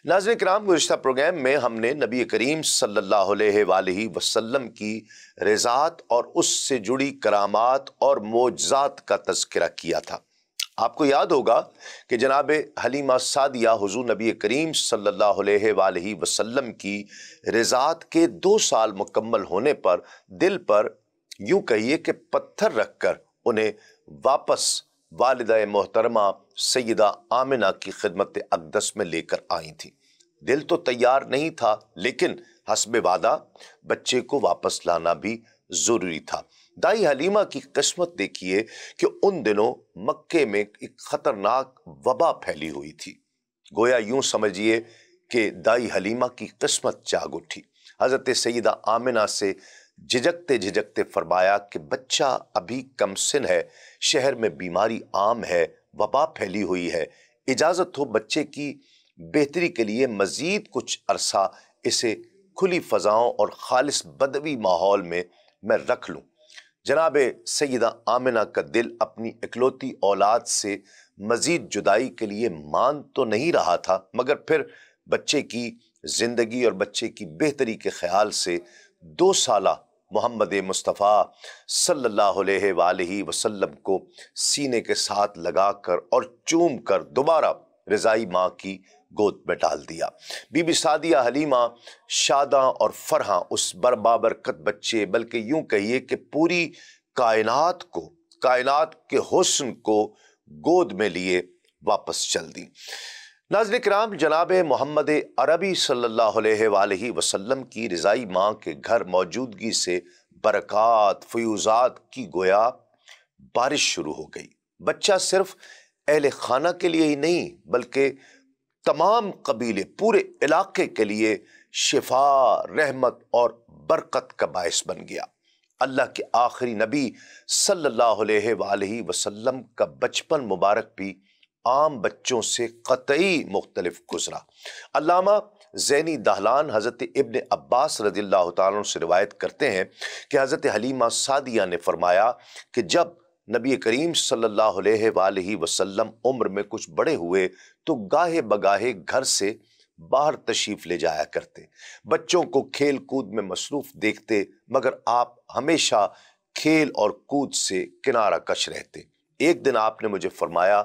नाज़रीन किराम, गुज़िश्ता प्रोग्राम में हमने नबी करीम सल्लल्लाहु अलैहि वसल्लम की रिज़ात और उससे जुड़ी करामात और मोजज़ात का तज़किरा किया था। आपको याद होगा कि जनाब हलीमा सादिया हुज़ूर नबी करीम सल्लल्लाहु अलैहि वसल्लम की रिज़ात के 2 साल मुकम्मल होने पर दिल पर यूं कहिए कि पत्थर रखकर उन्हें वापस वालिदा मोहतरमा सैयदा आमिना की खिदमत अक़दस में लेकर आई थी। दिल तो तैयार नहीं था, लेकिन हस्बे वादा बच्चे को वापस लाना भी जरूरी था। दाई हलीमा की किस्मत देखिए कि उन दिनों मक्के में एक खतरनाक वबा फैली हुई थी। गोया यूं समझिए कि दाई हलीमा की किस्मत जाग उठी। हजरत सैयदा आमिना से झिझकते झिझकते फरमाया कि बच्चा अभी कमसिन है, शहर में बीमारी आम है, वबा फैली हुई है, इजाजत हो बच्चे की बेहतरी के लिए मजीद कुछ अरसा इसे खुली फजाओं और खालिस बदवी माहौल में मैं रख लूं। जनाब सैयदा आमिना का दिल अपनी इकलौती औलाद से मजीद जुदाई के लिए मान तो नहीं रहा था, मगर फिर बच्चे की जिंदगी और बच्चे की बेहतरी के ख्याल से 2 साला मोहम्मद मुस्तफ़ा सल्लल्लाहु अलैहि वसल्लम को सीने के साथ लगाकर और चूम कर दोबारा रज़ाई माँ की गोद में डाल दिया। बीबी सादिया हलीमा शादा और फरहा उस बरबाबरकत बच्चे, बल्कि यूं कहिए कि पूरी कायनात को, कायनात के हुस्न को गोद में लिए वापस चल दी। नाज़रीन किराम, जनाब मोहम्मद अरबी सल्लल्लाहु अलैहि वसल्लम की रज़ाई माँ के घर मौजूदगी से बरक़ात फ़यूज़ात की गोया बारिश शुरू हो गई। बच्चा सिर्फ अहले खाना के लिए ही नहीं, बल्कि तमाम कबीले, पूरे इलाके के लिए शिफा, रहमत और बरकत का बायस बन गया। अल्लाह के आखिरी नबी सल्लल्लाहु अलैहि वसल्लम का बचपन मुबारक भी आम बच्चों से कतई मुख्तलिफ गुजरा। अल्लामा ज़ैनी दहलान हज़रत इब्न अब्बास रज़ियल्लाहु ताला अन्हु से रिवायत करते हैं कि हज़रत हलीमा सादिया ने फरमाया कि जब नबी करीम सल्लल्लाहु अलैहि वसल्लम उम्र में कुछ बड़े हुए तो गाहे बगाहे घर से बाहर तशरीफ ले जाया करते। बच्चों को खेल कूद में मसरूफ देखते, मगर आप हमेशा खेल और कूद से किनारा कश रहते। एक दिन आपने मुझे फरमाया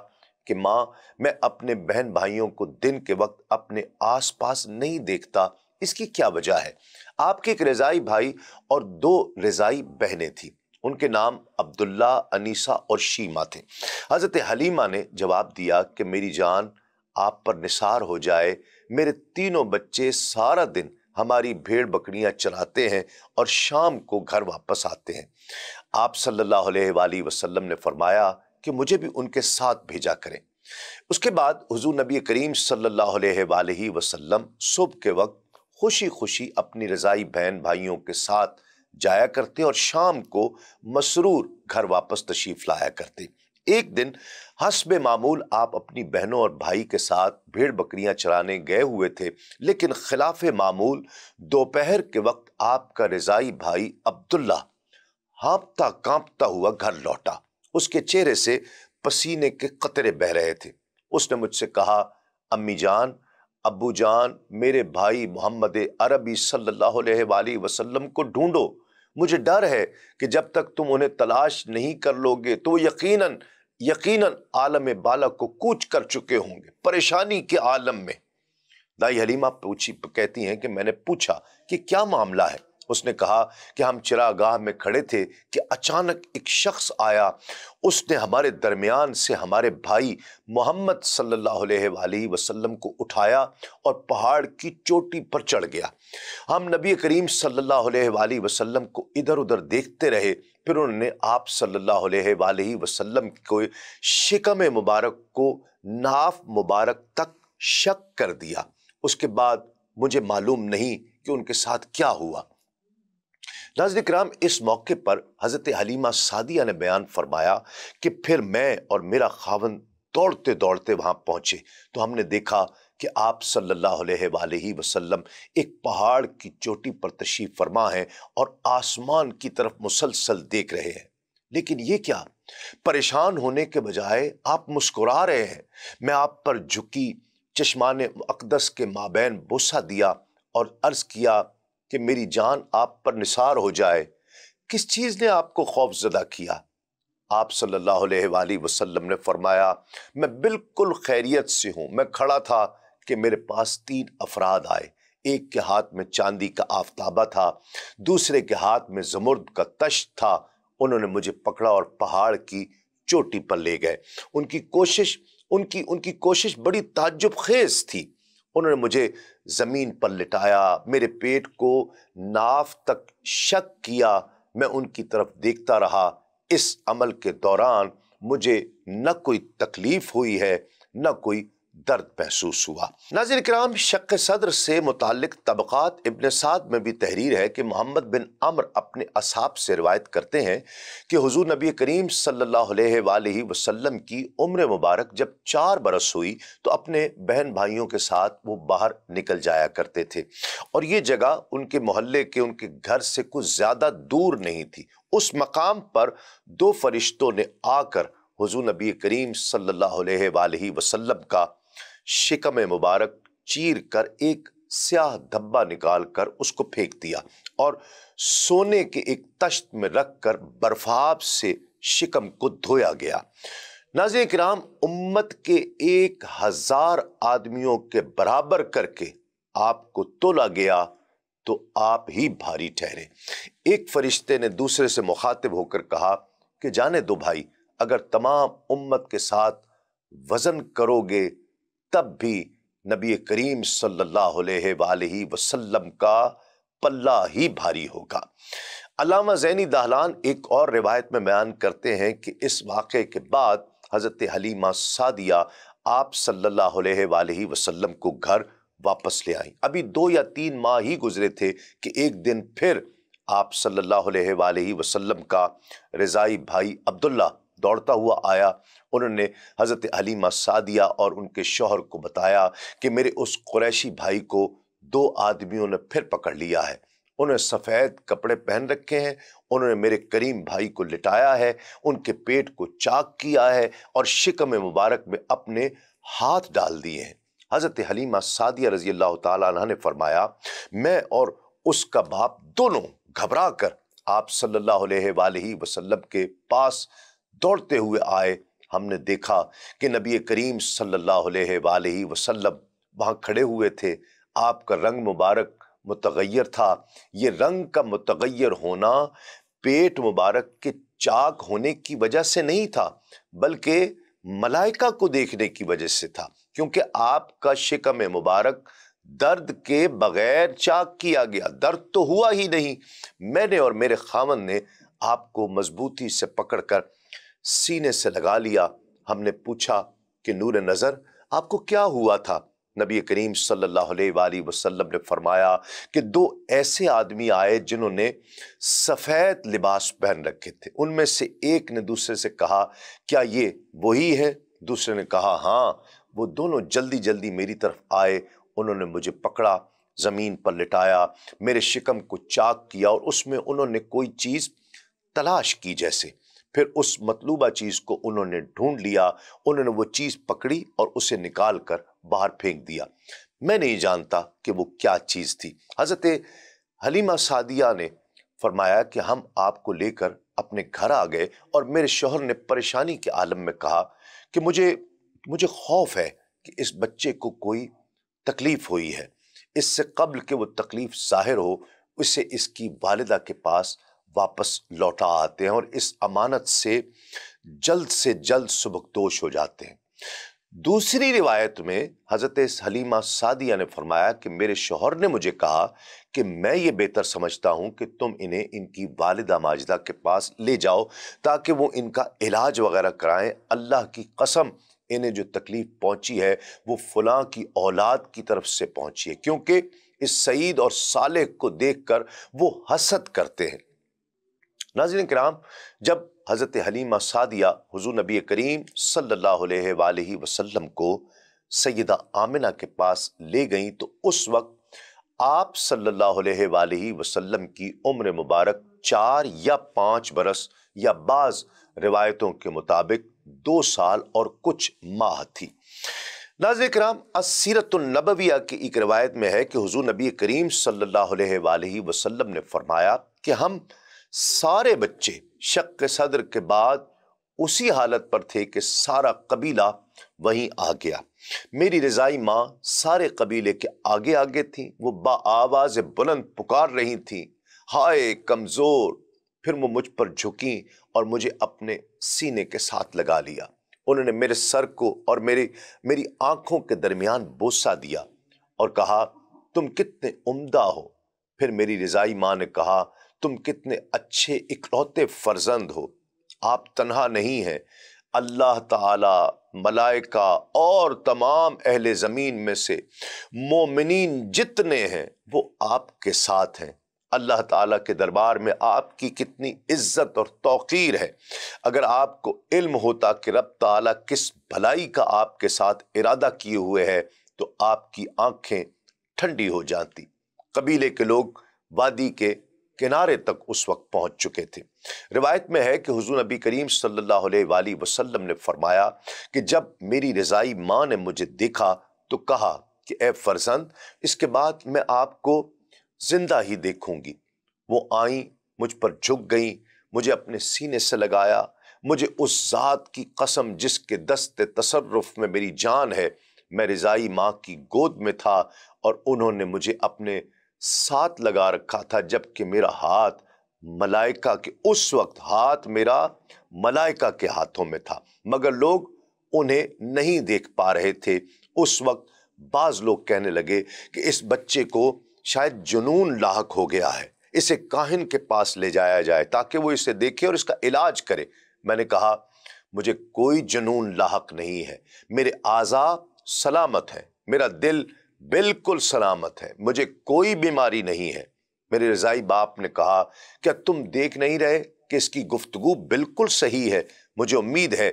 कि माँ, मैं अपने बहन भाइयों को दिन के वक्त अपने आसपास नहीं देखता, इसकी क्या वजह है? आपके एक रज़ाई भाई और 2 रज़ाई बहनें थी, उनके नाम अब्दुल्ला, अनीसा और शीमा थे। हज़रत हलीमा ने जवाब दिया कि मेरी जान आप पर निसार हो जाए, मेरे तीनों बच्चे सारा दिन हमारी भेड़ बकरियां चराते हैं और शाम को घर वापस आते हैं। आप सल्लल्लाहु अलैहि वसल्लम ने फरमाया कि मुझे भी उनके साथ भेजा करें। उसके बाद हुजूर नबी करीम सल्लल्लाहु अलैहि वसल्लम सुबह के वक्त खुशी खुशी अपनी रज़ाई बहन भाइयों के साथ जाया करते और शाम को मसरूर घर वापस तशरीफ लाया करते। एक दिन हस्बे मामूल आप अपनी बहनों और भाई के साथ भेड़ बकरियां चराने गए हुए थे, लेकिन खिलाफे मामूल दोपहर के वक्त आपका रज़ाई भाई अब्दुल्ला हाँफता कांपता हुआ घर लौटा। उसके चेहरे से पसीने के कतरे बह रहे थे। उसने मुझसे कहा, अम्मी जान, अब्बू जान, मेरे भाई मोहम्मद अरबी सल्लल्लाहु अलैहि वसल्लम को ढूंढो। मुझे डर है कि जब तक तुम उन्हें तलाश नहीं कर लोगे तो वो यकीनन यकीनन आलम बाला को कूच कर चुके होंगे, परेशानी के आलम में। दाई हलीमा कहती हैं कि मैंने पूछा कि क्या मामला है। उसने कहा कि हम चिरागाह में खड़े थे कि अचानक एक शख्स आया। उसने हमारे दरमियान से हमारे भाई मोहम्मद सल्लल्लाहु अलैहि वसल्लम को उठाया और पहाड़ की चोटी पर चढ़ गया। हम नबी करीम सल्लल्लाहु अलैहि वसल्लम को इधर उधर देखते रहे। फिर उन्होंने आप सल्लल्लाहु अलैहि वसल्लम को शिकम मुबारक को नाफ मुबारक तक शक कर दिया। उसके बाद मुझे मालूम नहीं कि उनके साथ क्या हुआ। नाज़रीन किराम, इस मौके पर हज़रत हलीमा सादिया ने बयान फरमाया कि फिर मैं और मेरा खावंद दौड़ते दौड़ते वहां पहुंचे तो हमने देखा कि आप सल्लल्लाहु अलैहि वसल्लम एक पहाड़ की चोटी पर तशरीफ फरमा हैं और आसमान की तरफ मुसलसल देख रहे हैं। लेकिन ये क्या, परेशान होने के बजाय आप मुस्कुरा रहे हैं। मैं आप पर झुकी چشمان اقدس کے مابین بوسہ دیا اور عرض کیا کہ میری جان آپ پر نثار ہو جائے، کس چیز نے آپ کو خوف زدہ کیا؟ آپ صلی اللہ علیہ وآلہ وسلم نے فرمایا، میں بالکل خیریت سے ہوں۔ میں کھڑا تھا کہ میرے پاس 3 افراد آئے، ایک کے ہاتھ میں چاندی کا آفتابہ تھا، دوسرے کے ہاتھ میں زمرد کا تشت تھا۔ انہوں نے مجھے پکڑا اور پہاڑ کی چوٹی پر لے گئے۔ ان کی کوشش بڑی تعجب خیز تھی۔ انہوں نے مجھے زمین پر لٹایا، میرے پیٹ کو ناف تک شک کیا، میں ان کی طرف دیکھتا رہا۔ اس عمل کے دوران مجھے نہ کوئی تکلیف ہوئی ہے، نہ کوئی درد محسوس ہوا۔ ناظرین کرام، شق صدر سے متعلق طبقات ابن سعد میں بھی تحریر ہے کہ محمد بن عمر اپنے اصحاب سے روایت کرتے ہیں کہ حضور نبی کریم صلی اللہ علیہ وآلہ وسلم کی عمر مبارک جب 4 برس ہوئی تو اپنے بہن بھائیوں کے ساتھ وہ باہر نکل جایا کرتے تھے، اور یہ جگہ ان کے محلے کے، ان کے گھر سے کچھ زیادہ دور نہیں تھی۔ اس مقام پر 2 فرشتوں نے آ کر حضور نبی کریم صلی اللہ علیہ وآلہ وسلم کا شکم مبارک چیر کر ایک سیاہ دھبا نکال کر اس کو پھینک دیا اور سونے کے ایک تشت میں رکھ کر برفاب سے شکم کو دھویا گیا۔ ناظرین کرام، امت کے 1000 آدمیوں کے برابر کر کے آپ کو تولا گیا تو آپ ہی بھاری ٹھہرے۔ ایک فرشتے نے دوسرے سے مخاطب ہو کر کہا کہ جانے دو بھائی، اگر تمام امت کے ساتھ وزن کرو گے تب بھی نبی کریم صلی اللہ علیہ وآلہ وسلم کا پلہ ہی بھاری ہوگا۔ علامہ زینی دہلان ایک اور روایت میں بیان کرتے ہیں کہ اس واقعے کے بعد حضرت حلیمہ سعدیہ آپ صلی اللہ علیہ وآلہ وسلم کو گھر واپس لے آئیں۔ ابھی 2 یا 3 ماہ ہی گزرے تھے کہ ایک دن پھر آپ صلی اللہ علیہ وآلہ وسلم کا رضائی بھائی عبداللہ دوڑتا ہوا آیا۔ انہوں نے حضرت حلیمہ سعدیہ اور ان کے شوہر کو بتایا کہ میرے اس قریشی بھائی کو 2 آدمیوں نے پھر پکڑ لیا ہے، انہوں نے سفید کپڑے پہن رکھے ہیں، انہوں نے میرے کریم بھائی کو لٹایا ہے، ان کے پیٹ کو چاک کیا ہے اور شکم مبارک میں اپنے ہاتھ ڈال دیے ہیں۔ حضرت حلیمہ سعدیہ رضی اللہ تعالیٰ عنہ نے فرمایا، میں اور اس کا باپ دونوں گھبرا کر آپ صلی اللہ علیہ وآلہ وسلم کے پاس دوڑتے ہوئے آئے۔ ہم نے دیکھا کہ نبی کریم صلی اللہ علیہ وآلہ وسلم وہاں کھڑے ہوئے تھے۔ آپ کا رنگ مبارک متغیر تھا۔ یہ رنگ کا متغیر ہونا پیٹ مبارک کے چاک ہونے کی وجہ سے نہیں تھا، بلکہ ملائکہ کو دیکھنے کی وجہ سے تھا، کیونکہ آپ کا شکم مبارک درد کے بغیر چاک کیا گیا، درد تو ہوا ہی نہیں۔ میں نے اور میرے خاوند نے آپ کو مضبوطی سے پکڑ کر سینے سے لگا لیا۔ ہم نے پوچھا کہ نور نظر آپ کو کیا ہوا تھا؟ نبی کریم صلی اللہ علیہ وآلہ وسلم نے فرمایا کہ 2 ایسے آدمی آئے جنہوں نے سفید لباس پہن رکھے تھے۔ ان میں سے ایک نے دوسرے سے کہا، کیا یہ وہی ہے؟ دوسرے نے کہا، ہاں۔ وہ دونوں جلدی جلدی میری طرف آئے، انہوں نے مجھے پکڑا، زمین پر لٹایا، میرے شکم کو چاک کیا اور اس میں انہوں نے کوئی چیز تلاش کی جیسے۔ پھر اس مطلوبہ چیز کو انہوں نے ڈھونڈ لیا، انہوں نے وہ چیز پکڑی اور اسے نکال کر باہر پھینک دیا۔ میں نہیں جانتا کہ وہ کیا چیز تھی۔ حضرت حلیمہ سعدیہ نے فرمایا کہ ہم آپ کو لے کر اپنے گھر آ گئے اور میرے شوہر نے پریشانی کے عالم میں کہا کہ مجھے خوف ہے کہ اس بچے کو کوئی تکلیف ہوئی ہے، اس سے قبل کہ وہ تکلیف ظاہر ہو اسے اس کی والدہ کے پاس واپس لوٹا آتے ہیں اور اس امانت سے جلد سبکدوش ہو جاتے ہیں۔ دوسری روایت میں حضرت حلیمہ سعدیہ نے فرمایا کہ میرے شوہر نے مجھے کہا کہ میں یہ بہتر سمجھتا ہوں کہ تم انہیں ان کی والدہ ماجدہ کے پاس لے جاؤ تاکہ وہ ان کا علاج وغیرہ کرائیں۔ اللہ کی قسم، انہیں جو تکلیف پہنچی ہے وہ فلاں کی اولاد کی طرف سے پہنچی ہے، کیونکہ اس سعید اور صالح کو دیکھ کر وہ حسد کرتے ہیں۔ ناظرین کرام، جب حضرت حلیمہ سعدیہ حضور نبی کریم صلی اللہ علیہ وآلہ وسلم کو سیدہ آمنہ کے پاس لے گئیں تو اس وقت آپ صلی اللہ علیہ وآلہ وسلم کی عمر مبارک 4 یا 5 برس یا بعض روایتوں کے مطابق 2 سال اور کچھ ماہ تھی۔ नाज़रीन किराम, अस्सीरतुन्नबविय्या की एक रिवायत में है कि हुजूर नबी करीम सल्लल्लाहु अलैहि वसल्लम ने फरमाया कि हम सारे बच्चे शक्क सदर के बाद उसी हालत पर थे कि सारा कबीला वहीं आ गया। मेरी रज़ाई माँ सारे कबीले के आगे आगे थी। वो बाआवाज़ बुलंद पुकार रही थी, हाय कमज़ोर। फिर वो मुझ पर झुकी और मुझे अपने सीने के साथ लगा लिया। उन्होंने मेरे सर को और मेरी आंखों के दरमियान बोसा दिया और कहा, तुम कितने उम्दा हो। फिर मेरी रिजाई माँ ने कहा, तुम कितने अच्छे इकलौते फर्जंद हो। आप तन्हा नहीं हैं, अल्लाह ताला, मलाइका और तमाम अहले ज़मीन में से मोमिनीन जितने हैं वो आपके साथ हैं। अल्लाह ताला के दरबार में आपकी कितनी इज्जत और तौकीर है। अगर आपको इल्म होता कि रब ताला किस भलाई का आपके साथ इरादा किए हुए है तो आपकी आंखें ठंडी हो जाती। कबीले के लोग वादी के किनारे तक उस वक्त पहुंच चुके थे। रिवायत में है कि हुजूर नबी करीम सल्लल्लाहु अलैहि वसल्लम ने फरमाया कि जब मेरी रज़ाई माँ ने मुझे देखा तो कहा कि ए फर्जंद, इसके बाद मैं आपको जिंदा ही देखूंगी। वो आई, मुझ पर झुक गई, मुझे अपने सीने से लगाया। मुझे उस ज़ात की कसम जिसके दस्ते तसर्रुफ में मेरी जान है, मैं रज़ाई माँ की गोद में था और उन्होंने मुझे अपने साथ लगा रखा था, जबकि मेरा हाथ मलाइका के उस वक्त हाथ मेरा मलाइका के हाथों में था, मगर लोग उन्हें नहीं देख पा रहे थे। उस वक्त बाज लोग कहने लगे कि इस बच्चे को शायद जुनून लाहक हो गया है, इसे काहिन के पास ले जाया जाए ताकि वो इसे देखे और इसका इलाज करे। मैंने कहा, मुझे कोई जुनून लाहक नहीं है, मेरे आज़ा सलामत है, मेरा दिल बिल्कुल सलामत है, मुझे कोई बीमारी नहीं है। मेरे रज़ाई बाप ने कहा, क्या तुम देख नहीं रहे कि इसकी गुफ्तगू बिल्कुल सही है? मुझे उम्मीद है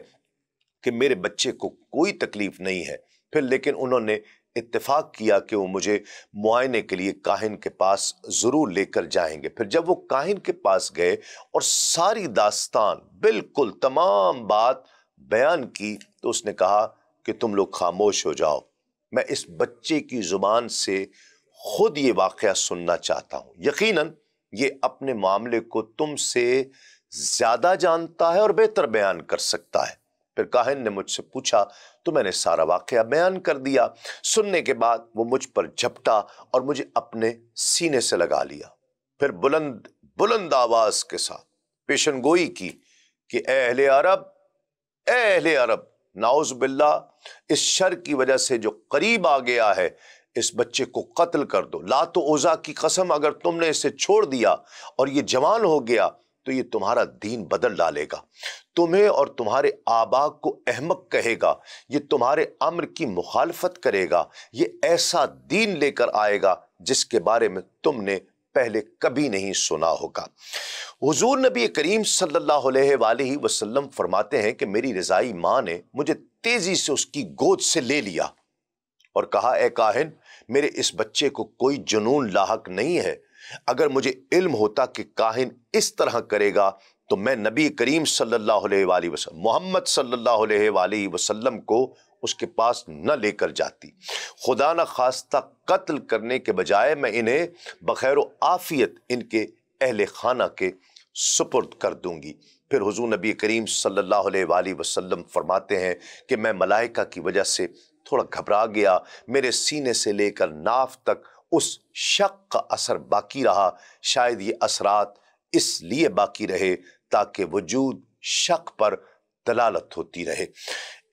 कि मेरे बच्चे को कोई तकलीफ नहीं है। फिर लेकिन उन्होंने इत्तेफाक किया कि वो मुझे मुआयने के लिए काहिन के पास ज़रूर लेकर जाएंगे। फिर जब वो काहिन के पास गए और सारी दास्तान बिल्कुल तमाम बात बयान की तो उसने कहा कि तुम लोग खामोश हो जाओ, मैं इस बच्चे की ज़ुबान से खुद ये वाक़या सुनना चाहता हूँ। यकीनन ये अपने मामले को तुमसे ज़्यादा जानता है और बेहतर बयान कर सकता है। फिर काहिन ने मुझसे पूछा तो मैंने सारा वाक़या बयान कर दिया। सुनने के बाद वो मुझ पर झपटा और मुझे अपने सीने से लगा लिया। फिर बुलंद बुलंद आवाज़ के साथ पेशनगोई की कि अहले अरब, नाउज़ बिल्लाह, इस शर की वजह से जो करीब आ गया है, इस बच्चे को कत्ल कर दो। लात ओज़ा की कसम, अगर तुमने इसे छोड़ दिया और ये जवान हो गया तो ये तुम्हारा दीन बदल डालेगा, तुम्हें और तुम्हारे आबा को अहमक कहेगा, ये तुम्हारे अम्र की मुखालफत करेगा, ये ऐसा दीन लेकर आएगा जिसके बारे में तुमने पहले कभी नहीं सुना होगा। हुजूर नबी करीम सल्लल्लाहु अलैहि वसल्लम फरमाते हैं कि मेरी रज़ाई माँ ने मुझे तेजी से उसकी गोद से ले लिया और कहा, ए काहिन, मेरे इस बच्चे को कोई जुनून लाहक नहीं है। अगर मुझे इल्म होता कि काहिन इस तरह करेगा तो मैं नबी करीम सल्लल्लाहु अलैहि वसल्लम, मोहम्मद सल्लल्लाहु अलैहि वसल्लम को उसके पास न लेकर जाती। खुदा न खास्ता कत्ल करने के बजाय मैं इन्हें बखैर आफियत इनके अहले खाना के सुपुर्द कर दूंगी। फिर हुजूर नबी करीम सल्लल्लाहु अलैहि वसल्लम फरमाते हैं कि मैं मलाइका की वजह से थोड़ा घबरा गया। मेरे सीने से लेकर नाफ तक उस शक का असर बाकी रहा। शायद ये असरात इसलिए बाकी रहे ताकि वजूद शक पर दलालत होती रहे।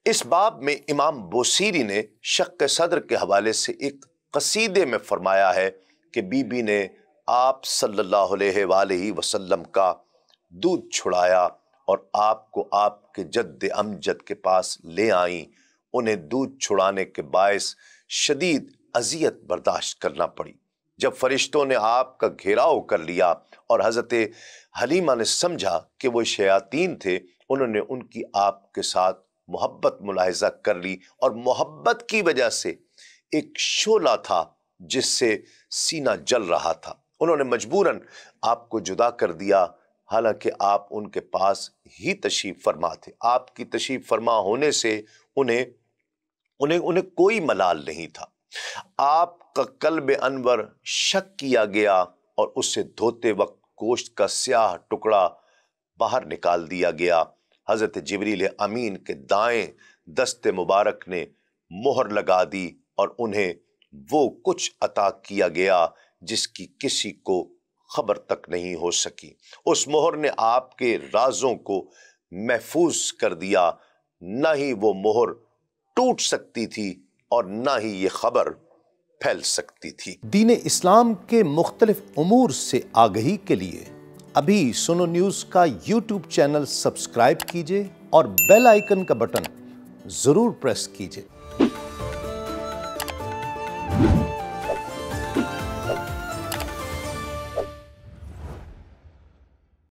इस बाब में इमाम बोसीरी ने शक सदर के हवाले से एक कसीदे में फरमाया है कि बीबी ने आप सल्लल्लाहु अलैहि वसल्लम का दूध छुड़ाया और आपको आपके जद्द अमजद के पास ले आई। उन्हें दूध छुड़ाने के बायस शदीद अजियत बर्दाश्त करना पड़ी। जब फरिश्तों ने आपका घेराव कर लिया और हज़रत हलीमा ने समझा कि वो शयातीन थे, उन्होंने उनकी आपके साथ मोहब्बत मुलाहिजा कर ली और मोहब्बत की वजह से एक शोला था जिससे सीना जल रहा था। उन्होंने मजबूरन आपको जुदा कर दिया, हालांकि आप उनके पास ही तशरीफ फरमा थे। आपकी तशरीफ फरमा होने से उन्हें انہیں کوئی ملال نہیں تھا۔ آپ کا قلب انور شک کیا گیا اور اس سے دھوتے وقت گوشت کا سیاہ ٹکڑا باہر نکال دیا گیا۔ حضرت جبریل امین کے دائیں دست مبارک نے مہر لگا دی اور انہیں وہ کچھ عطا کیا گیا جس کی کسی کو خبر تک نہیں ہو سکی۔ اس مہر نے آپ کے رازوں کو محفوظ کر دیا، نہ ہی وہ مہر ٹوٹ سکتی تھی اور نہ ہی یہ خبر پھیل سکتی تھی۔ دین اسلام کے مختلف امور سے آگہی کے لیے ابھی سنو نیوز کا یوٹیوب چینل سبسکرائب کیجئے اور بیل آئیکن کا بٹن ضرور پریس کیجئے۔